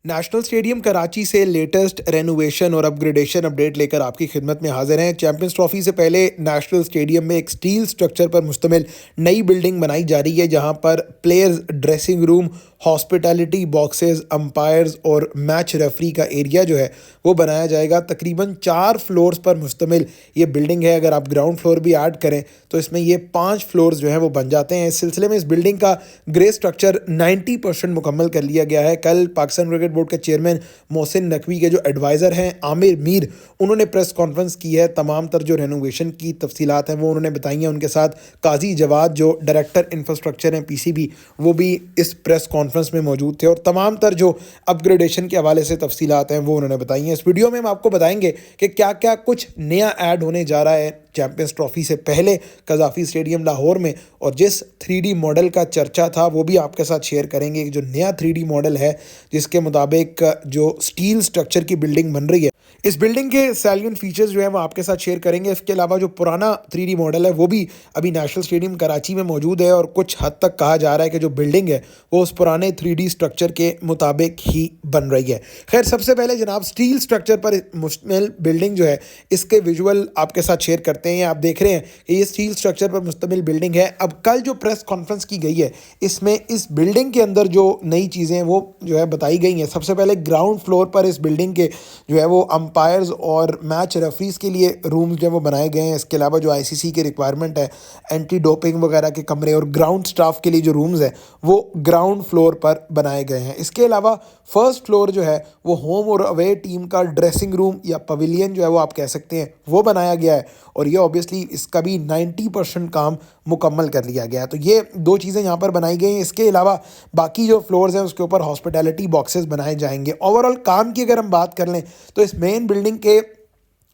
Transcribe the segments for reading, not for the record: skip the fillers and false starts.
National stadium Karachi से latest renovation और upgradation update लेकर आपकी खिदमत में हाजिर हैं। चैंपियंस ट्रॉफी से पहले नेशनल स्टेडियम में एक स्टील स्ट्रक्चर पर मुश्तमिल नई बिल्डिंग बनाई जा रही है, जहां पर players dressing room, hospitality boxes, umpires और मैच रेफरी का एरिया जो है वो बनाया जाएगा। तकरीबन 4 फ्लोर्स पर मुश्तमिल ये बिल्डिंग है। अगर आप ग्राउंड फ्लोर भी ऐड करें तो इसमें ये 5 फ्लोर्स जो हैं वो बन जाते हैं। इस सिलसिले में इस बिल्डिंग का ग्रे स्ट्रक्चर 90% मुकम्मल कर लिया गया है। कल पाकिस्तान क्रिकेट बोर्ड के चेयरमैन मोहसिन नकवी के जो एडवाइज़र हैं आमिर मीर, उन्होंने प्रेस कॉन्फ्रेंस की है। तमाम तर जो रेनोवेशन की तफसीलात हैं वो उन्होंने बताई हैं। उनके साथ काजी जवाद जो डायरेक्टर इंफ्रास्ट्रक्चर हैं पीसीबी, वो भी इस प्रेस कॉन्फ्रेंस में मौजूद थे और तमाम तर जो अपग्रेडेशन के हवाले से तफसीलात हैं वो उन्होंने बताई हैं। इस वीडियो में हम आपको बताएंगे कि क्या क्या कुछ नया ऐड होने जा रहा है चैंपियंस ट्रॉफी से पहले कज़ाफ़ी स्टेडियम लाहौर में, और जिस 3D मॉडल का चर्चा था वो भी आपके साथ शेयर करेंगे। जो नया 3D मॉडल है जिसके मुताबिक जो स्टील स्ट्रक्चर की बिल्डिंग बन रही है, इस बिल्डिंग के सैलिएंट फीचर्स जो है वो आपके साथ शेयर करेंगे। इसके अलावा जो पुराना 3D मॉडल है वो भी अभी नेशनल स्टेडियम कराची में मौजूद है और कुछ हद तक कहा जा रहा है कि जो बिल्डिंग है वो उस पुराने 3D स्ट्रक्चर के मुताबिक ही बन रही है। खैर, सबसे पहले जनाब स्टील स्ट्रक्चर पर मुश्तमिल बिल्डिंग जो है इसके विजुअल आपके साथ शेयर करते हैं। आप देख रहे हैं कि ये स्टील स्ट्रक्चर पर मुश्तमिल बिल्डिंग है। अब कल जो प्रेस कॉन्फ्रेंस की गई है इसमें इस बिल्डिंग के अंदर जो नई चीज़ें वो जो है बताई गई हैं। सबसे पहले ग्राउंड फ्लोर पर इस बिल्डिंग के जो है वो अंपायर्स और मैच रेफरीज के लिए रूम्स जो है वो बनाए गए हैं। इसके अलावा जो आईसीसी की रिक्वायरमेंट है, एंटी डोपिंग वगैरह के कमरे और ग्राउंड स्टाफ के लिए जो रूम्स हैं वो ग्राउंड फ्लोर पर बनाए गए हैं। इसके अलावा फर्स्ट फ्लोर जो है वो होम और अवे टीम का ड्रेसिंग रूम या पवेलियन जो है वो आप कह सकते हैं वो बनाया गया है, और ये ऑब्वियसली इसका भी 90% काम मुकम्मल कर लिया गया है। तो ये 2 चीज़ें यहाँ पर बनाई गई हैं। इसके अलावा बाकी जो फ्लोर्स हैं उसके ऊपर हॉस्पिटैलिटी बॉक्सेस बनाए जाएंगे। ओवरऑल काम की अगर हम बात कर लें तो इस मेन बिल्डिंग के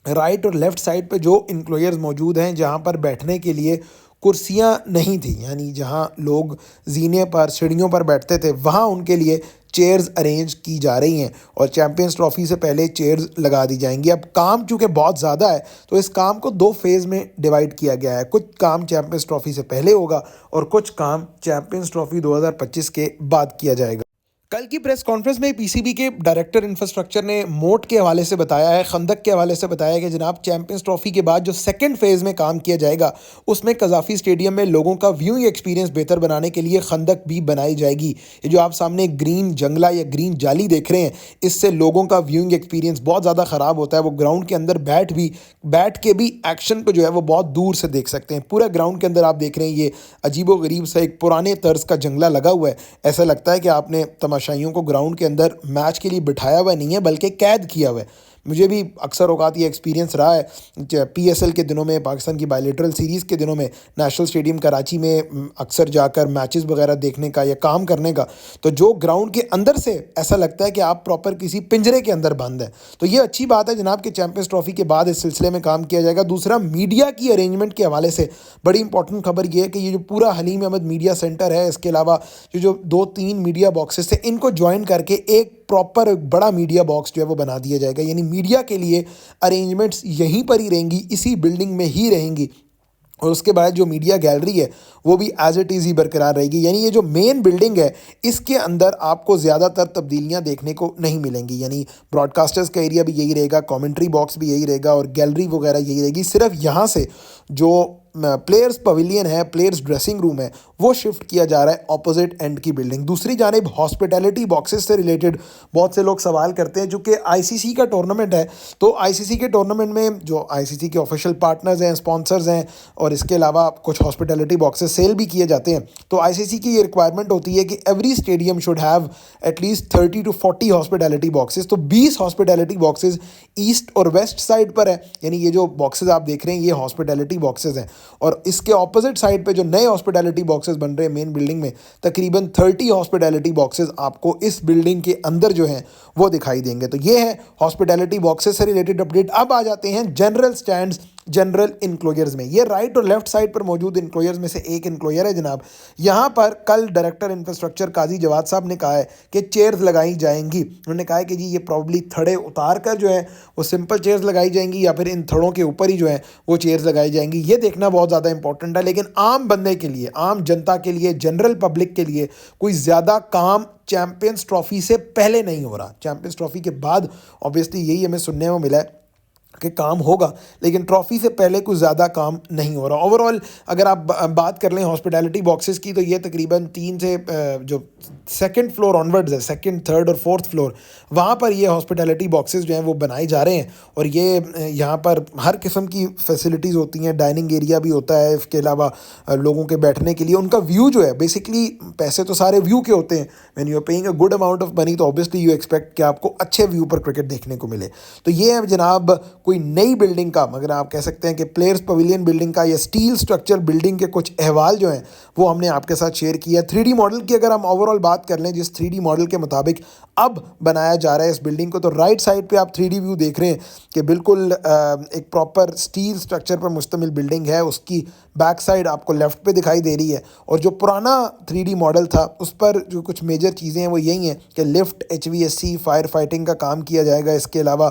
राइट और लेफ़्ट साइड पे जो इंक्लोजर्स मौजूद हैं जहाँ पर बैठने के लिए कुर्सियाँ नहीं थी, यानी जहाँ लोग जीने पर सीढ़ियों पर बैठते थे, वहाँ उनके लिए चेयर्स अरेंज की जा रही हैं और चैंपियंस ट्रॉफी से पहले चेयर्स लगा दी जाएंगी। अब काम चूँकि बहुत ज़्यादा है तो इस काम को 2 फेज़ में डिवाइड किया गया है। कुछ काम चैंपियंस ट्रॉफी से पहले होगा और कुछ काम चैंपियंस ट्रॉफी 2025 के बाद किया जाएगा। कल की प्रेस कॉन्फ्रेंस में पीसीबी के डायरेक्टर इंफ्रास्ट्रक्चर ने मोट के हवाले से बताया है, खंदक के हवाले से बताया कि जनाब चैंपियंस ट्रॉफी के बाद जो सेकंड फेज़ में काम किया जाएगा उसमें कज़ाफ़ी स्टेडियम में लोगों का व्यूइंग एक्सपीरियंस बेहतर बनाने के लिए खंदक भी बनाई जाएगी। ये जो आप सामने ग्रीन जंगला या ग्रीन जाली देख रहे हैं, इससे लोगों का व्यूइंग एक्सपीरियंस बहुत ज़्यादा ख़राब होता है। वो ग्राउंड के अंदर बैठ के भी एक्शन को जो है वो बहुत दूर से देख सकते हैं। पूरा ग्राउंड के अंदर आप देख रहे हैं ये अजीबोगरीब सा एक पुराने तर्ज का जंगला लगा हुआ है। ऐसा लगता है कि आपने तमाशाइयों को ग्राउंड के अंदर मैच के लिए बिठाया हुआ नहीं है बल्कि कैद किया हुआ है। मुझे भी अक्सर औकात ये एक्सपीरियंस रहा है। पीएसएल के दिनों में, पाकिस्तान की बायलैटरल सीरीज़ के दिनों में नेशनल स्टेडियम कराची में अक्सर जाकर मैचेस वगैरह देखने का या काम करने का, तो जो ग्राउंड के अंदर से ऐसा लगता है कि आप प्रॉपर किसी पिंजरे के अंदर बंद है। तो ये अच्छी बात है जनाब कि चैंपियंस ट्रॉफी के बाद इस सिलसिले में काम किया जाएगा। दूसरा, मीडिया की अरेंजमेंट के हवाले से बड़ी इंपॉर्टेंट खबर ये है कि ये जो पूरा हलीम अहमद मीडिया सेंटर है, इसके अलावा जो 2-3 मीडिया बॉक्सेस थे, इनको ज्वाइन करके एक प्रॉपर बड़ा मीडिया बॉक्स जो है वो बना दिया जाएगा। यानी मीडिया के लिए अरेंजमेंट्स यहीं पर ही रहेंगी, इसी बिल्डिंग में ही रहेंगी, और उसके बाद जो मीडिया गैलरी है वो भी एज इट इज़ ही बरकरार रहेगी। यानी ये जो मेन बिल्डिंग है इसके अंदर आपको ज़्यादातर तब्दीलियां देखने को नहीं मिलेंगी। यानी ब्रॉडकास्टर्स का एरिया भी यही रहेगा, कमेंट्री बॉक्स भी यही रहेगा और गैलरी वगैरह यही रहेगी। सिर्फ यहाँ से जो प्लेयर्स पवेलियन है, प्लेयर्स ड्रेसिंग रूम है, वो शिफ्ट किया जा रहा है ऑपोजिट एंड की बिल्डिंग। दूसरी जानिब हॉस्पिटैलिटी बॉक्सेस से रिलेटेड बहुत से लोग सवाल करते हैं। चूँकि आईसीसी का टूर्नामेंट है तो आईसीसी के टूर्नामेंट में जो आईसीसी के ऑफिशियल पार्टनर्स हैं, स्पॉन्सर्स हैं, और इसके अलावा कुछ हॉस्पिटैलिटी बॉक्सेस सेल भी किए जाते हैं। तो आईसीसी की ये रिक्वायरमेंट होती है कि every stadium should have at least 30 to 40 hospitality boxes. तो 20 हॉस्पिटैलिटी बॉक्सेस ईस्ट और वेस्ट साइड पर है। यानी ये जो बॉक्सेस आप देख रहे हैं ये हॉस्पिटैलिटी बॉक्सेस हैं, और इसके ऑपोजिट साइड पे जो नए हॉस्पिटैलिटी बॉक्सेस बन रहे हैं मेन बिल्डिंग में, तकरीबन 30 हॉस्पिटैलिटी बॉक्सेस आपको इस बिल्डिंग के अंदर जो हैं वो दिखाई देंगे। तो ये है हॉस्पिटैलिटी बॉक्सेस से रिलेटेड अपडेट। अब आ जाते हैं जनरल स्टैंड्स जनरल इनक्लोजर्स में। ये राइट और लेफ्ट साइड पर मौजूद इनक्लोजर्स में से एक इनक्लोजर है जनाब। यहाँ पर कल डायरेक्टर इंफ्रास्ट्रक्चर काजी जवाद साहब ने कहा है कि चेयर्स लगाई जाएंगी। उन्होंने कहा है कि जी ये प्रॉब्ली थड़े उतार कर जो है वो सिंपल चेयर्स लगाई जाएंगी या फिर इन थड़ों के ऊपर ही जो है वो चेयर्स लगाई जाएंगी। ये देखना बहुत ज़्यादा इंपॉर्टेंट है। लेकिन आम बंदे के लिए, आम जनता के लिए, जनरल पब्लिक के लिए कोई ज़्यादा काम चैंपियंस ट्रॉफी से पहले नहीं हो रहा। चैंपियंस ट्रॉफी के बाद ऑब्वियसली यही हमें सुनने को मिला है कि काम होगा, लेकिन ट्रॉफी से पहले कुछ ज़्यादा काम नहीं हो रहा। ओवरऑल अगर आप बात कर लें हॉस्पिटैलिटी बॉक्सेस की, तो ये तकरीबन 3 से जो सेकंड फ्लोर ऑनवर्ड्स है, सेकंड, थर्ड और फोर्थ फ्लोर, वहाँ पर ये हॉस्पिटैलिटी बॉक्सेस जो हैं वो बनाए जा रहे हैं। और ये यहाँ पर हर किस्म की फैसिलिटीज़ होती हैं, डाइनिंग एरिया भी होता है, इसके अलावा लोगों के बैठने के लिए उनका व्यू जो है, बेसिकली पैसे तो सारे व्यू के होते हैं। When you are paying a good amount of money तो ऑब्वियसली यू एक्सपेक्ट कि आपको अच्छे व्यू पर क्रिकेट देखने को मिले। तो ये है जनाब कोई नई बिल्डिंग का, मगर आप कह सकते हैं कि प्लेयर्स पवेलियन बिल्डिंग का या स्टील स्ट्रक्चर बिल्डिंग के कुछ अहवाल जो हैं वो हमने आपके साथ शेयर किया। 3D मॉडल की अगर हम ओवरऑल बात कर लें, जिस 3D मॉडल के मुताबिक अब बनाया जा रहा है इस बिल्डिंग को, तो राइट साइड पे आप 3D व्यू देख रहे हैं कि बिल्कुल एक प्रॉपर स्टील स्ट्रक्चर पर मुश्तमिल बिल्डिंग है। उसकी बैक साइड आपको लेफ्ट पे दिखाई दे रही है। और जो पुराना 3D मॉडल था उस पर जो कुछ मेजर चीज़ें हैं वो यही हैं कि लिफ्ट, HVAC, फायर फाइटिंग का काम किया जाएगा। इसके अलावा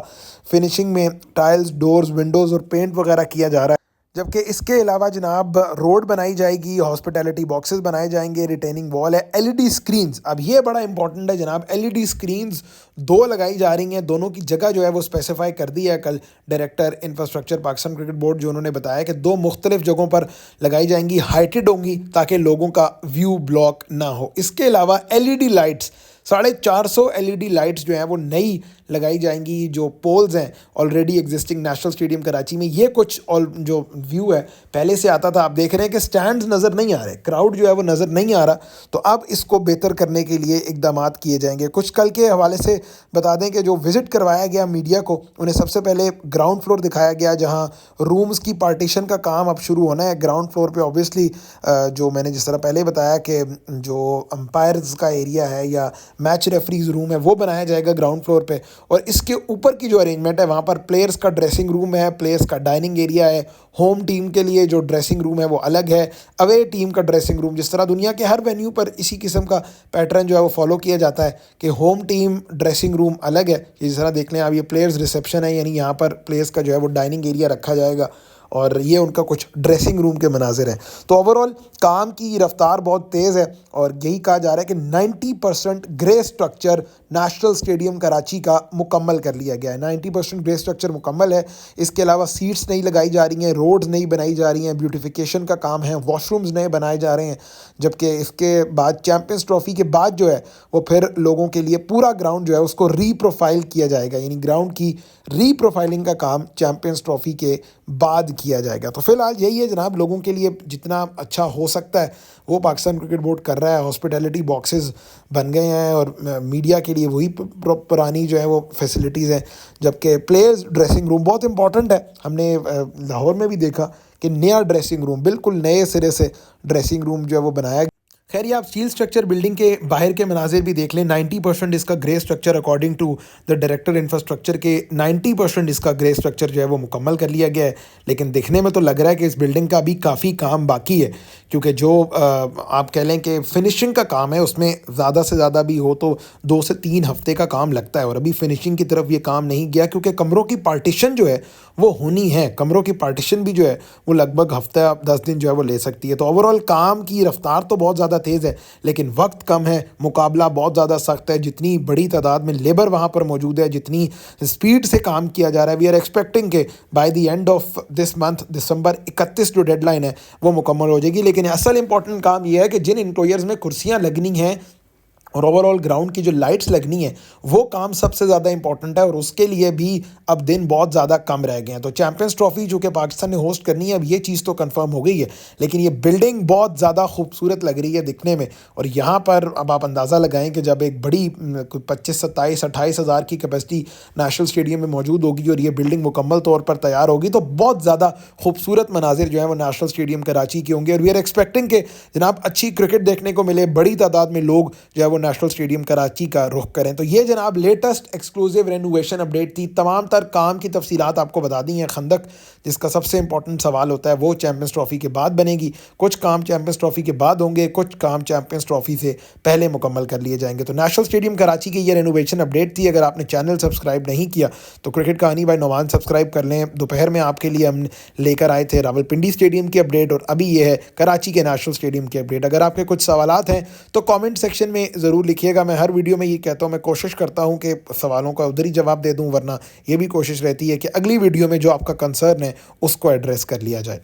फिनिशिंग में टाइल्स, डोर्स, विंडोज़ और पेंट वगैरह किया जा रहा है। जबकि इसके अलावा जनाब रोड बनाई जाएगी, हॉस्पिटैलिटी बॉक्सेस बनाए जाएंगे, रिटेनिंग वॉल है, LED स्क्रीन्स। अब ये बड़ा इंपॉर्टेंट है जनाब, LED स्क्रीन्स 2 लगाई जा रही हैं। दोनों की जगह जो है वो स्पेसिफाई कर दी है कल director infrastructure Pakistan cricket board जो उन्होंने बताया कि 2 मुख्तलिफ जगहों पर लगाई जाएंगी, हाइटेड होंगी ताकि लोगों का व्यू ब्लॉक ना हो। इसके अलावा LED लाइट्स, 450 LED लाइट्स जो हैं वो नई लगाई जाएंगी। जो पोल्स हैं already existing national stadium Karachi में, ये कुछ और जो व्यू है पहले से आता था, आप देख रहे हैं कि स्टैंड्स नज़र नहीं आ रहे, क्राउड जो है वो नज़र नहीं आ रहा। तो अब इसको बेहतर करने के लिए इकदाम किए जाएंगे। कुछ कल के हवाले से बता दें कि जो विज़िट करवाया गया मीडिया को, उन्हें सबसे पहले ग्राउंड फ्लोर दिखाया गया जहाँ रूम्स की पार्टीशन का काम अब शुरू होना है। ग्राउंड फ्लोर पर ऑब्वियसली जो मैंने जिस तरह पहले बताया कि जो अंपायर्स का एरिया है या मैच रेफरीज रूम है वो बनाया जाएगा ग्राउंड फ्लोर पे। और इसके ऊपर की जो अरेंजमेंट है वहाँ पर प्लेयर्स का ड्रेसिंग रूम है, प्लेयर्स का डाइनिंग एरिया है, होम टीम के लिए जो ड्रेसिंग रूम है वो अलग है, अवे टीम का ड्रेसिंग रूम, जिस तरह दुनिया के हर वेन्यू पर इसी किस्म का पैटर्न जो है वो फॉलो किया जाता है कि होम टीम ड्रेसिंग रूम अलग है। जिस तरह देख लें आप, ये प्लेयर्स रिसेप्शन है, यानी यहाँ पर प्लेयर्स का जो है वो डाइनिंग एरिया रखा जाएगा और ये उनका कुछ ड्रेसिंग रूम के मनाजिर हैं। तो ओवरऑल काम की रफ्तार बहुत तेज़ है और यही कहा जा रहा है कि 90% grey structure national stadium Karachi का मुकम्मल कर लिया गया है। 90% ग्रे स्ट्रक्चर मुकम्मल है। इसके अलावा सीट्स नई लगाई जा रही हैं, रोड्स नई बनाई जा रही हैं, ब्यूटिफिकेशन का काम है, वॉशरूम्स नए बनाए जा रहे हैं। जबकि इसके बाद चैम्पियंस ट्रॉफी के बाद जो है वो फिर लोगों के लिए पूरा ग्राउंड जो है उसको रीप्रोफाइल किया जाएगा, यानी ग्राउंड की रीप्रोफाइलिंग का काम चैम्पियंस ट्रॉफी के बाद किया जाएगा। तो फिलहाल यही है जनाब, लोगों के लिए जितना अच्छा हो सकता है वो पाकिस्तान क्रिकेट बोर्ड कर रहा है। हॉस्पिटैलिटी बॉक्सेस बन गए हैं और मीडिया के लिए वही पुरानी जो है वो फैसिलिटीज़ हैं। जबकि प्लेयर्स ड्रेसिंग रूम बहुत इंपॉर्टेंट है। हमने लाहौर में भी देखा कि नया ड्रेसिंग रूम, बिल्कुल नए सिरे से ड्रेसिंग रूम जो है वो बनाया। खैर ये आप स्टील स्ट्रक्चर बिल्डिंग के बाहर के मनाजिर भी देख लें। 90% इसका grey structure according to the director infrastructure के 90% इसका ग्रे स्ट्रक्चर जो है वो मुकम्मल कर लिया गया है। लेकिन दिखने में तो लग रहा है कि इस बिल्डिंग का अभी काफ़ी काम बाकी है, क्योंकि जो आप कह लें कि फिनिशिंग का काम है उसमें ज़्यादा से ज़्यादा भी हो तो 2 से 3 हफ्ते का काम लगता है। और अभी फिनिशिंग की तरफ ये काम नहीं गया क्योंकि कमरों की पार्टीशन जो है वो होनी है। कमरों की पार्टीशन भी जो है वो लगभग हफ्ता 10 दिन जो है वो ले सकती है। तो ओवरऑल काम की रफ्तार तो बहुत ज़्यादा तेज़ है, लेकिन वक्त कम है, मुकाबला बहुत ज़्यादा सख्त है। जितनी बड़ी तादाद में लेबर वहाँ पर मौजूद है, जितनी स्पीड से काम किया जा रहा है, वी आर एक्सपेक्टिंग के by the end of this month December 31 जो डेडलाइन है वो मुकम्मल हो जाएगी। लेकिन असल इंपॉर्टेंट काम यह है कि जिन इंक्लोजर्स में कुर्सियाँ लगनी हैं और ओवरऑल ग्राउंड की जो लाइट्स लगनी है वो काम सबसे ज़्यादा इंपॉर्टेंट है और उसके लिए भी अब दिन बहुत ज़्यादा कम रह गए हैं। तो चैम्पियंस ट्रॉफी जो कि पाकिस्तान ने होस्ट करनी है, अब ये चीज़ तो कंफर्म हो गई है, लेकिन ये बिल्डिंग बहुत ज़्यादा खूबसूरत लग रही है दिखने में। और यहाँ पर अब आप अंदाज़ा लगाएं कि जब एक बड़ी 25, 27, 28 हज़ार की कैपेसिटी नेशनल स्टेडियम में मौजूद होगी और ये बिल्डिंग मुकम्मल तौर पर तैयार होगी तो बहुत ज़्यादा खूबसूरत मनाजिर जो है वो नेशनल स्टेडियम कराची के होंगे। और वी आर एक्सपेक्टिंग के जनाब अच्छी क्रिकेट देखने को मिले, बड़ी तादाद में लोग जो है वो नेशनल स्टेडियम कराची का रुख करें। तो ये जनाब लेटेस्ट एक्सक्लूसिव रेनोवेशन अपडेट थी। तमाम तर काम की तफसीलात आपको बता दी हैं। खंदक जिसका सबसे इंपॉर्टेंट सवाल होता है वो चैम्पियंस ट्रॉफी के बाद बनेगी, कुछ काम चैम्पियंस ट्रॉफी के बाद होंगे, कुछ काम चैम्पियंस ट्रॉफी से पहले मुकम्मल कर लिए जाएंगे। तो नेशनल स्टेडियम कराची की ये रेनोवेशन अपडेट थी। अगर आपने चैनल सब्सक्राइब नहीं किया तो क्रिकेट कहानी बाय नोमान सब्सक्राइब कर लें। दोपहर में आपके लिए हम लेकर आए थे रावलपिंडी स्टेडियम की अपडेट और अभी ये है कराची के नेशनल स्टेडियम की अपडेट। अगर आपके कुछ सवालात हैं तो कमेंट सेक्शन में ज़रूर लिखिएगा। मैं हर वीडियो में ये कहता हूँ, मैं कोशिश करता हूँ कि सवालों का उधर ही जवाब दे दूँ, वरना ये भी कोशिश रहती है कि अगली वीडियो में जो आपका कंसर्न है उसको एड्रेस कर लिया जाए।